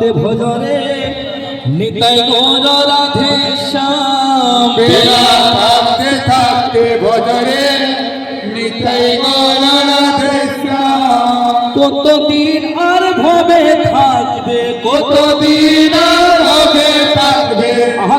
থাকতে ভজরে নিতাই গৌর রাধে শ্যাম বেলা থাকতে থাকতে ভজরে নিতাই গৌর রাধে শ্যাম কতদিন আর ভবে থাকবে কতদিন আর হবে থাকবে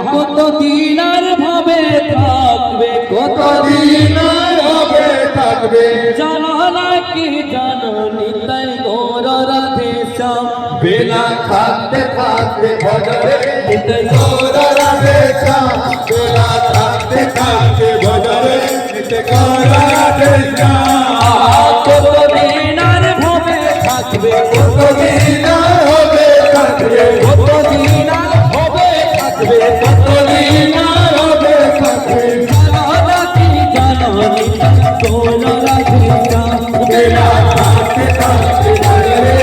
কতদিন আর ভবে থাকবে কতদিন আর হবে থাকবে জানো নাকি জানো নিতাই গৌর রাধে শ্যাম বেলা থাকতে থাকতে ভজরে নিতাই গৌর রাধে শ্যাম বেলা থাকতে থাকতে ভজরে নিতাই গৌর রাধে শ্যাম কতদিন আর ভবে থাকবে কতদিন আর হবে থাকবে কতদিন আর ভবে থাকবে কতদিন আর হবে থাকবে জানো নাকি জানো নিতাই গৌর রাধে শ্যাম বেলা থাকতে থাকতে ভজরে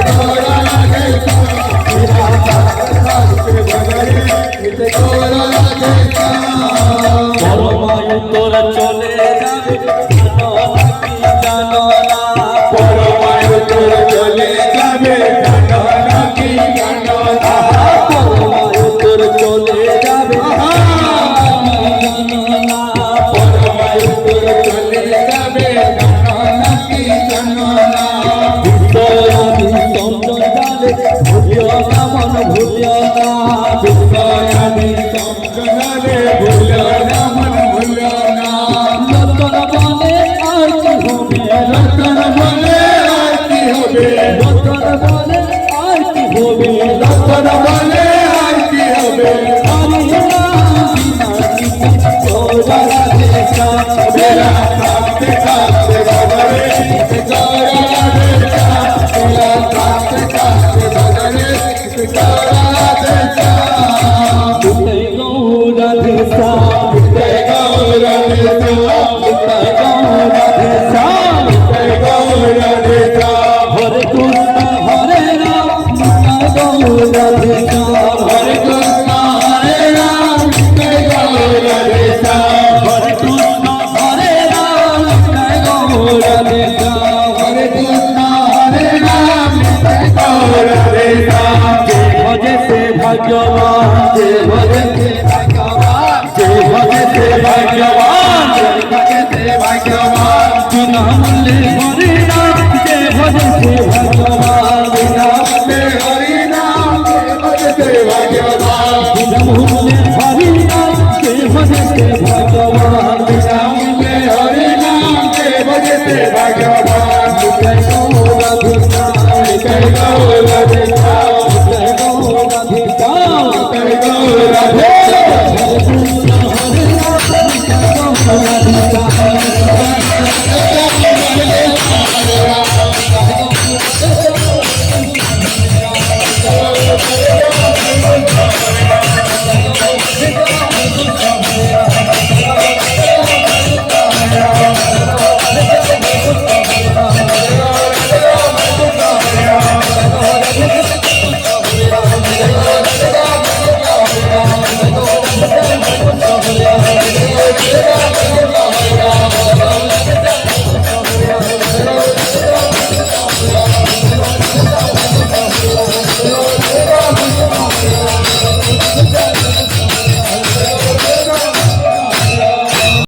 গৌর রাধে শ্যাম বেলা থাকতে থাকতে ভজরে নিতাই গৌর রাধে শ্যাম পরমায়ু তোরা চলে যাবে জানো নাকি জানো না পরমায়ু তোর চলে যাবে জানো নাকি জানো না পরমায়ু তোর চলে যাবে জানো না পরমায়ু তোর চলে যাবে জানো নাকি জানো না বিশ্বয়ামি চন্দ্রজালে ভুলিও না মন ভুলিও না বিশ্বয়ামি চন্দ্রজালে ভুলিও না মন ভুলিও না নতুন বনে আর কি হবে রতন বলে আর কি হবে নতুন বনে আর কি হবে রতন বলে আর কি হবে বেলা থাকতে থাকতে ভজরে গৌর রাধে শ্যাম বেলা থাকতে থাকতে ভজরে গৌর রাধে শ্যাম জয় গৌর রাধে শ্যাম জয় গৌর রাধে শ্যাম হরে কৃষ্ণ হরে রাম গৌর রাধে শ্যাম হরে কৃষ্ণ হরে রাম জয় গৌর রাধে শ্যাম হরে কৃষ্ণ হরে রাম গৌর রাধে শ্যাম হরে কৃষ্ণ হরে রাম জয় গৌর রাধে শ্যাম যে ভজে সে ভাগ্যবান যে ভজে সে ভাগ্যবান যে ভজে সে ভাগ্যবান ভজতে ভাগ্যবান বিনা মূল্যে হরে নাম যে ভজে সে ভাগ্যবান ভজতে হরি নাম ভজতে ভাগ্যবান বিনা মূল্যে হরে নাম যে ভজে সে ভাগ্যবান